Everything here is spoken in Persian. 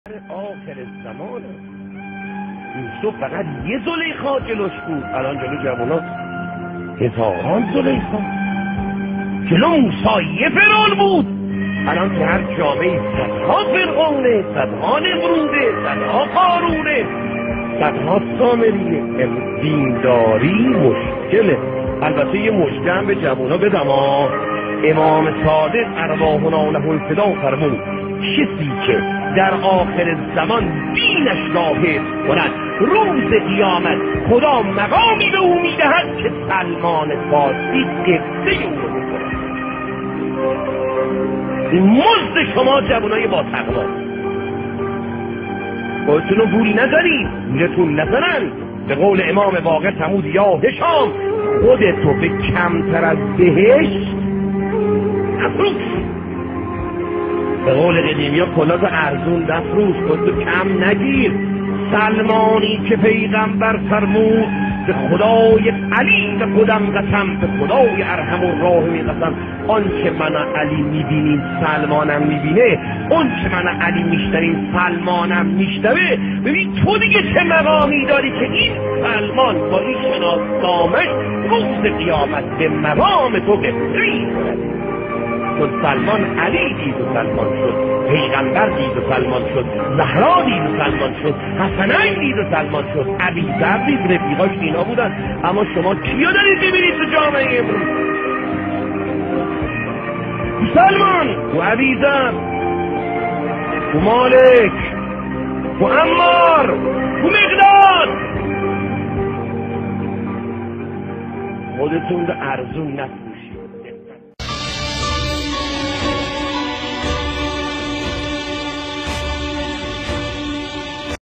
آخر زمان یوسف فقط یه زلیخا جلوش بود، الان جلو جوانات هزاران زلیخا. جلو موسی یه فرعون بود، الان که هر جامعه صدها فرعونه، صدها نمروده، صدها قارونه، صدها سامریه. دینداری مشکله. البته یه مشکل هم به جوانا بدم امام صادق ارواحنا له الفدا فرمود کسی که در آخر زمان دینش را حفظ کند روز قیامت خدا مقامی به او میدهد که سلمان فارسی قبطه او رو میکند. این مزد شما جوانای با تقوا، خودتون رو بوری نذارید، میرتون نزنن. به قول امام واقع تمود یا هشام خودتو به کمتر از بهشت نفروش. به قول قدیمی ها کلات ارزون نفروش، خودتو کم نگیر. سلمانی که پیغمبر فرمود به خدای علی به خودم قسم، به خدای ارحم الراحمین قسم، آن که من علی میبینیم سلمانم میبینه، اون که من علی میشنویم سلمانم میشنوه. ببین تو دیگه چه مقامی داری که این سلمان با این شناسنامش روز قیامت به مقام تو قبطه‌ای کنه. چون سلمان علی دید و سلمان شد، پیغمبر دید و سلمان شد، زهرا دید و سلمان شد، حسنین دید و سلمان شد، ابیذر دید، رفیقاش اینا بودن. اما شما کیو دارید ببینید تو جامعه امروز؟ سلمان و ابیذر و مالک و عمار و مقداد. خودتون رو ارزون نکنید.